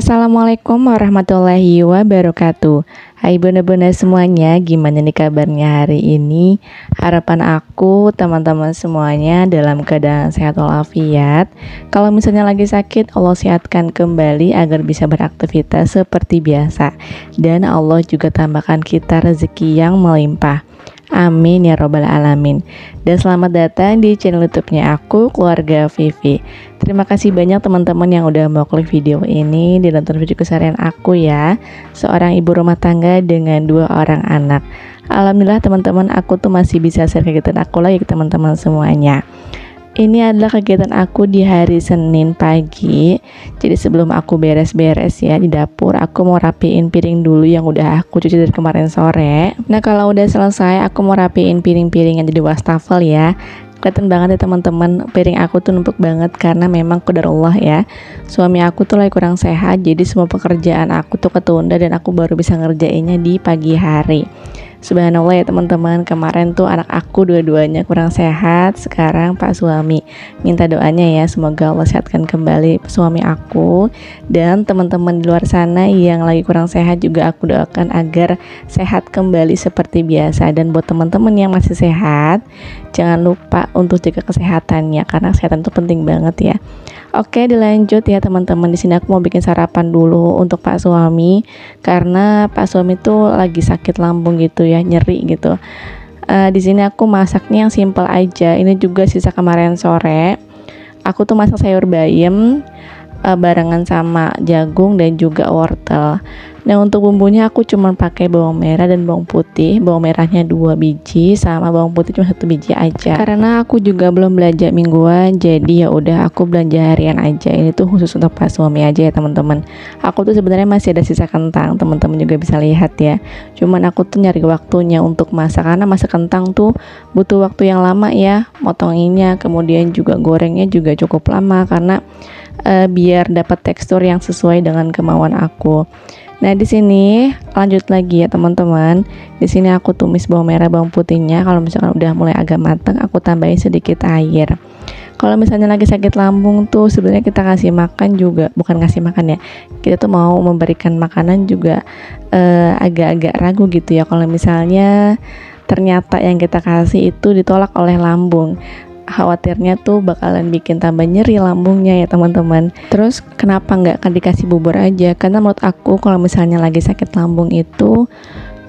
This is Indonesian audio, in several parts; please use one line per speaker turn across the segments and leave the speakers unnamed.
Assalamualaikum warahmatullahi wabarakatuh. Hai bunda-bunda semuanya, gimana nih kabarnya hari ini? Harapan aku teman-teman semuanya dalam keadaan sehat walafiat. Kalau misalnya lagi sakit, Allah sehatkan kembali agar bisa beraktivitas seperti biasa. Dan Allah juga tambahkan kita rezeki yang melimpah. Amin ya robbal alamin. Dan selamat datang di channel YouTube-nya aku, Keluarga Vivi. Terima kasih banyak teman-teman yang udah mau klik video ini dan nonton video keseharian aku ya. Seorang ibu rumah tangga dengan 2 orang anak. Alhamdulillah teman-teman, aku tuh masih bisa share kegiatan aku lagi ke teman-teman semuanya. Ini adalah kegiatan aku di hari Senin pagi. Jadi sebelum aku beres-beres ya di dapur, aku mau rapiin piring dulu yang udah aku cuci dari kemarin sore. Nah kalau udah selesai, aku mau rapiin piring-piring yang jadi wastafel ya. Kelihatan banget ya teman-teman, piring aku tuh numpuk banget karena memang qadarullah ya. Suami aku tuh lagi kurang sehat, jadi semua pekerjaan aku tuh ketunda dan aku baru bisa ngerjainnya di pagi hari. Subhanallah ya teman-teman, kemarin tuh anak aku dua-duanya kurang sehat. Sekarang Pak suami minta doanya ya, semoga Allah sehatkan kembali suami aku. Dan teman-teman di luar sana yang lagi kurang sehat juga aku doakan agar sehat kembali seperti biasa. Dan buat teman-teman yang masih sehat, jangan lupa untuk jaga kesehatannya karena kesehatan itu penting banget ya. Oke, dilanjut ya teman-teman. Di sini aku mau bikin sarapan dulu untuk Pak suami karena Pak suami tuh lagi sakit lambung gitu ya, nyeri gitu. Di sini aku masaknya yang simple aja. Ini juga sisa kemarin sore. Aku tuh masak sayur bayam barengan sama jagung dan juga wortel. Nah untuk bumbunya aku cuma pakai bawang merah dan bawang putih. Bawang merahnya 2 biji sama bawang putih cuma 1 biji aja. Karena aku juga belum belanja mingguan, jadi ya udah aku belanja harian aja. Ini tuh khusus untuk Pak suami aja ya teman-teman. Aku tuh sebenarnya masih ada sisa kentang, teman-teman juga bisa lihat ya. Cuman aku tuh nyari waktunya untuk masak karena masak kentang tuh butuh waktu yang lama ya. Motonginnya, kemudian juga gorengnya juga cukup lama karena biar dapat tekstur yang sesuai dengan kemauan aku. Nah di sini lanjut lagi ya teman-teman. Di sini aku tumis bawang merah bawang putihnya. Kalau misalkan udah mulai agak matang, aku tambahin sedikit air. Kalau misalnya lagi sakit lambung tuh sebenarnya kita kasih makan juga, bukan ngasih makan ya. Kita tuh mau memberikan makanan juga agak-agak ragu gitu ya. Kalau misalnya ternyata yang kita kasih itu ditolak oleh lambung, khawatirnya tuh bakalan bikin tambah nyeri lambungnya ya teman-teman. Terus kenapa nggak kan dikasih bubur aja? Karena menurut aku kalau misalnya lagi sakit lambung itu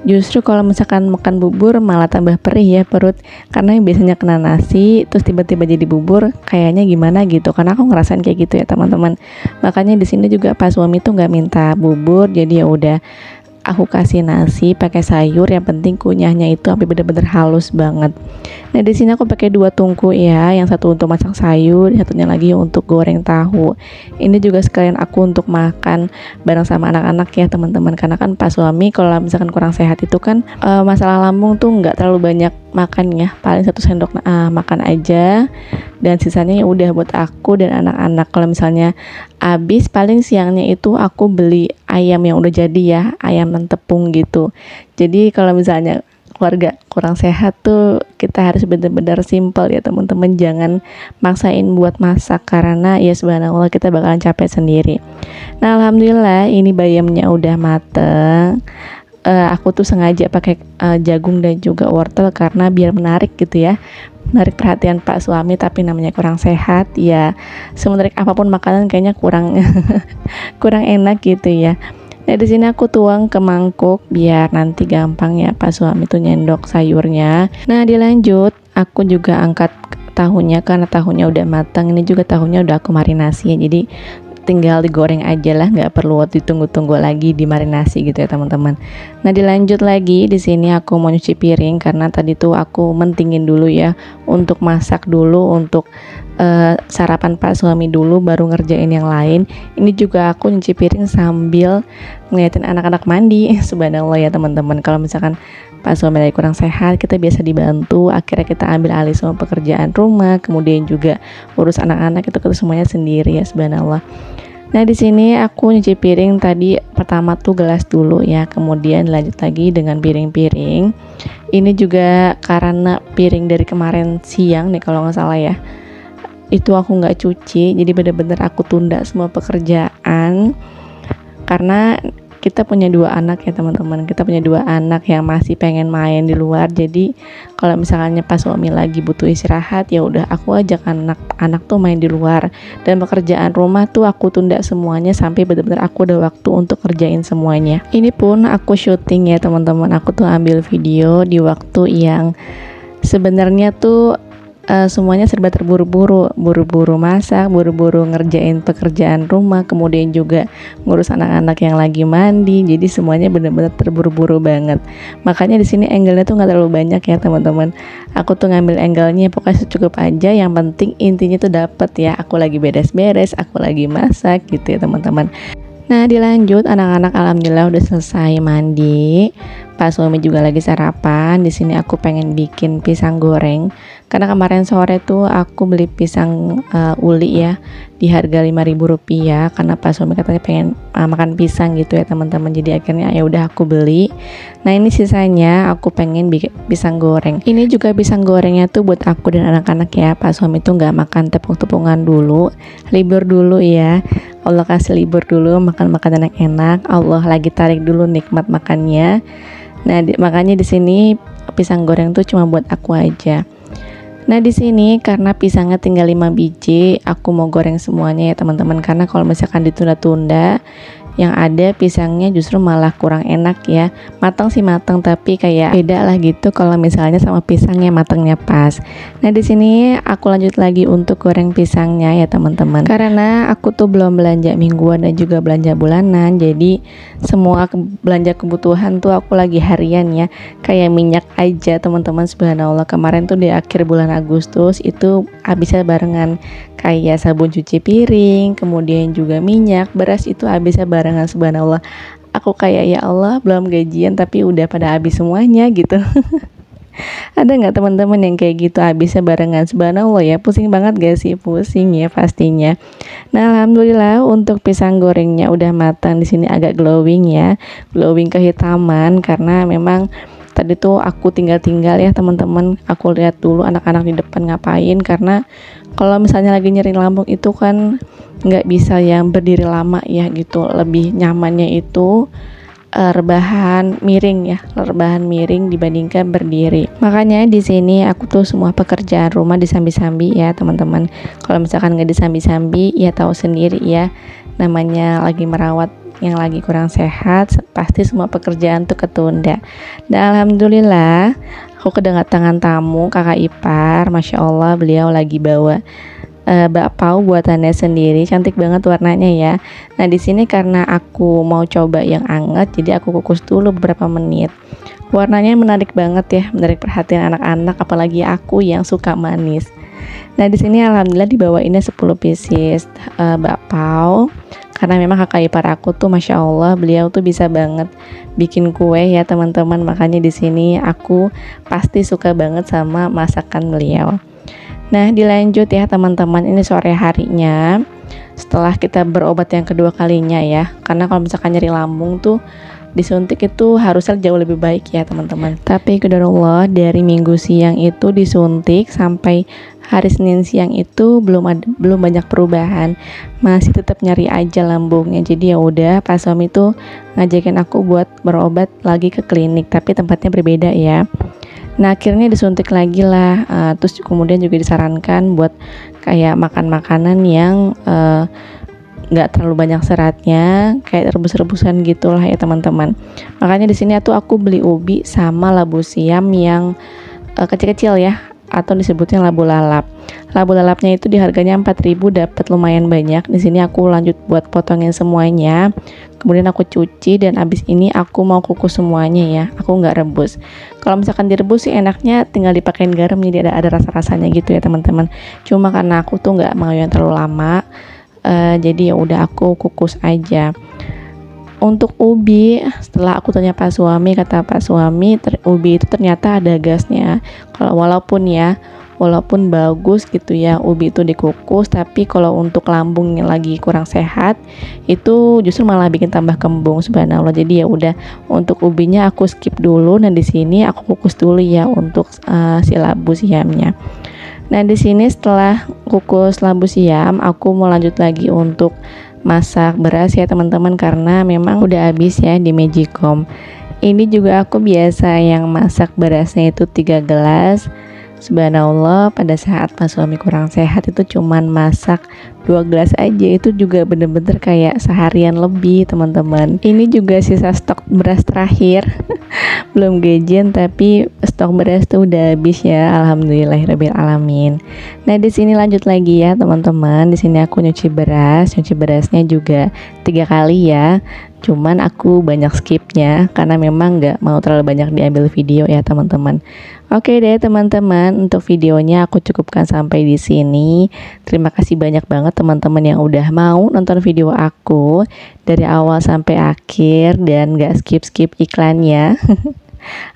justru kalau misalkan makan bubur malah tambah perih ya perut. Karena yang biasanya kena nasi terus tiba-tiba jadi bubur kayaknya gimana gitu. Karena aku ngerasain kayak gitu ya teman-teman. Makanya di sini juga Pak suami tuh nggak minta bubur, jadi ya udah aku kasih nasi pakai sayur, yang penting kunyahnya itu sampai bener-bener halus banget. Nah di sini aku pakai 2 tungku ya, yang satu untuk masak sayur, yang satunya lagi untuk goreng tahu. Ini juga sekalian aku untuk makan bareng sama anak-anak ya teman-teman, karena kan Pak suami kalau misalkan kurang sehat itu kan masalah lambung tuh nggak terlalu banyak makan ya, paling 1 sendok makan aja, dan sisanya ya udah buat aku dan anak-anak. Kalau misalnya habis paling siangnya itu aku beli ayam yang udah jadi ya, ayam dan tepung gitu. Jadi kalau misalnya keluarga kurang sehat tuh kita harus benar-benar simple ya teman-teman, jangan maksain buat masak karena ya subhanallah kita bakalan capek sendiri. Nah alhamdulillah ini bayamnya udah mateng. Aku tuh sengaja pakai jagung dan juga wortel karena biar menarik gitu ya, menarik perhatian Pak suami. Tapi namanya kurang sehat ya, semenarik apapun makanan kayaknya kurang kurang enak gitu ya. Nah di sini aku tuang ke mangkuk biar nanti gampang ya Pak suami tuh nyendok sayurnya. Nah dilanjut aku juga angkat tahunya karena tahunya udah matang. Ini juga tahunya udah aku marinasi ya, jadi tinggal digoreng aja lah, nggak perlu ditunggu-tunggu lagi dimarinasi gitu ya teman-teman. Nah dilanjut lagi di sini aku mau nyuci piring karena tadi tuh aku mentingin dulu ya untuk masak dulu untuk sarapan Pak suami dulu baru ngerjain yang lain. Ini juga aku nyuci piring sambil ngeliatin anak-anak mandi. Subhanallah ya teman-teman, kalau misalkan Pak suami lagi kurang sehat kita biasa dibantu, akhirnya kita ambil alih semua pekerjaan rumah, kemudian juga urus anak-anak itu kita semuanya sendiri ya subhanallah. Nah di sini aku nyuci piring tadi pertama tuh gelas dulu ya, kemudian lanjut lagi dengan piring-piring. Ini juga karena piring dari kemarin siang nih kalau nggak salah ya, itu aku nggak cuci, jadi bener-bener aku tunda semua pekerjaan. karena kita punya 2 anak ya teman-teman, kita punya 2 anak yang masih pengen main di luar. Jadi kalau misalnya pas suami lagi butuh istirahat, ya udah aku ajak anak-anak tuh main di luar, dan pekerjaan rumah tuh aku tunda semuanya sampai benar-benar aku ada waktu untuk kerjain semuanya. Ini pun aku syuting ya teman-teman, aku tuh ambil video di waktu yang sebenarnya tuh semuanya serba terburu-buru, buru-buru masak, buru-buru ngerjain pekerjaan rumah, kemudian juga ngurus anak-anak yang lagi mandi. Jadi semuanya benar-benar terburu-buru banget. Makanya di sini angle-nya tuh nggak terlalu banyak ya teman-teman. Aku tuh ngambil angle-nya pokoknya secukup aja. Yang penting intinya tuh dapet ya. Aku lagi beres-beres, aku lagi masak gitu ya teman-teman. Nah dilanjut, anak-anak alhamdulillah udah selesai mandi. Pas suami juga lagi sarapan. Di sini aku pengen bikin pisang goreng. Karena kemarin sore tuh aku beli pisang uli ya di harga Rp5.000, karena pas suami katanya pengen makan pisang gitu ya teman-teman. Jadi akhirnya ya udah aku beli. Nah ini sisanya aku pengen bikin pisang goreng. Ini juga pisang gorengnya tuh buat aku dan anak-anak ya. Pas suami tuh nggak makan tepung-tepungan dulu, libur dulu ya. Allah kasih libur dulu, makan makanan yang enak. Allah lagi tarik dulu nikmat makannya. Nah makanya di sini pisang goreng tuh cuma buat aku aja. Nah di sini karena pisangnya tinggal 5 biji, aku mau goreng semuanya ya teman-teman. Karena kalau misalkan ditunda-tunda, yang ada pisangnya justru malah kurang enak ya. Matang sih matang, tapi kayak beda lah gitu kalau misalnya sama pisangnya matangnya pas. Nah di sini aku lanjut lagi untuk goreng pisangnya ya teman-teman. Karena aku tuh belum belanja mingguan dan juga belanja bulanan, jadi semua belanja kebutuhan tuh aku lagi harian ya. Kayak minyak aja teman-teman, subhanallah kemarin tuh di akhir bulan Agustus itu habisnya barengan. Kayak sabun cuci piring, kemudian juga minyak, beras itu habisnya barengan, subhanallah. Aku kayak ya Allah belum gajian tapi udah pada habis semuanya gitu. Ada nggak teman-teman yang kayak gitu habisnya barengan, subhanallah ya, pusing banget gak sih? Pusing ya pastinya. Nah alhamdulillah untuk pisang gorengnya udah matang. Di sini agak glowing ya, glowing kehitaman karena memang tadi tuh aku tinggal ya teman-teman. Aku lihat dulu anak-anak di depan ngapain, karena kalau misalnya lagi nyeri lambung itu kan nggak bisa yang berdiri lama ya gitu. Lebih nyamannya itu rebahan miring ya, rebahan miring dibandingkan berdiri. Makanya di sini aku tuh semua pekerjaan rumah disambi-sambi ya teman-teman. Kalau misalkan nggak disambi-sambi ya tahu sendiri ya, namanya lagi merawat yang lagi kurang sehat, pasti semua pekerjaan tuh ketunda. Dan alhamdulillah aku kedatangan tamu kakak ipar, masya Allah beliau lagi bawa bakpao buatannya sendiri, cantik banget warnanya ya. Nah di sini karena aku mau coba yang anget, jadi aku kukus dulu beberapa menit. Warnanya menarik banget ya, menarik perhatian anak-anak, apalagi aku yang suka manis. Nah di sini alhamdulillah dibawainnya 10 pieces bakpao. Karena memang kakak ipar aku tuh masya Allah beliau tuh bisa banget bikin kue ya teman-teman. Makanya di sini aku pasti suka banget sama masakan beliau. Nah dilanjut ya teman-teman, ini sore harinya setelah kita berobat yang kedua kalinya ya. Karena kalau misalkan nyeri lambung tuh disuntik itu harusnya jauh lebih baik ya teman-teman. Tapi qadarullah dari minggu siang itu disuntik sampai hari Senin siang itu belum banyak perubahan, masih tetap nyari aja lambungnya. Jadi ya udah pas suami tuh ngajakin aku buat berobat lagi ke klinik, tapi tempatnya berbeda ya. Nah akhirnya disuntik lagi lah, terus kemudian juga disarankan buat kayak makan makanan yang nggak terlalu banyak seratnya, kayak rebus-rebusan gitulah ya teman-teman. Makanya di sini aku beli ubi sama labu siam yang kecil-kecil ya, atau disebutnya labu lalap. Labu lalapnya itu di harganya 4.000, dapat lumayan banyak. Di sini aku lanjut buat potongin semuanya. Kemudian aku cuci dan abis ini aku mau kukus semuanya ya. Aku nggak rebus. Kalau misalkan direbus sih enaknya tinggal dipakein garam, jadi ada rasa-rasanya gitu ya teman-teman. Cuma karena aku tuh nggak mau yang terlalu lama, jadi ya udah aku kukus aja. Untuk ubi, setelah aku tanya Pak Suami, kata Pak Suami ubi itu ternyata ada gasnya. Kalau walaupun bagus gitu ya ubi itu dikukus, tapi kalau untuk lambung yang lagi kurang sehat itu justru malah bikin tambah kembung, subhanallah. Jadi ya udah untuk ubinya aku skip dulu. Nah di sini aku kukus dulu ya untuk si labu siamnya. Nah di sini setelah kukus labu siam, aku mau lanjut lagi untuk masak beras ya teman-teman, karena memang udah habis ya di Magicom. Ini juga aku biasa yang masak berasnya itu 3 gelas. Subhanallah, pada saat pas suami kurang sehat itu cuman masak 2 gelas aja, itu juga bener-bener kayak seharian lebih teman-teman. Ini juga sisa stok beras terakhir belum gajian tapi stok beras tuh udah habis ya, alhamdulillahirabbil alamin. Nah di sini lanjut lagi ya teman-teman. Di sini aku nyuci berasnya juga 3 kali ya. Cuman aku banyak skipnya karena memang nggak mau terlalu banyak diambil video ya teman-teman. Oke deh teman-teman, untuk videonya aku cukupkan sampai di sini. Terima kasih banyak banget teman-teman yang udah mau nonton video aku dari awal sampai akhir dan nggak skip-skip iklannya.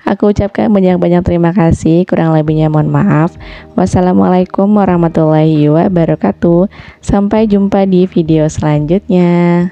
Aku ucapkan banyak-banyak terima kasih, kurang lebihnya mohon maaf. Wassalamualaikum warahmatullahi wabarakatuh. Sampai jumpa di video selanjutnya.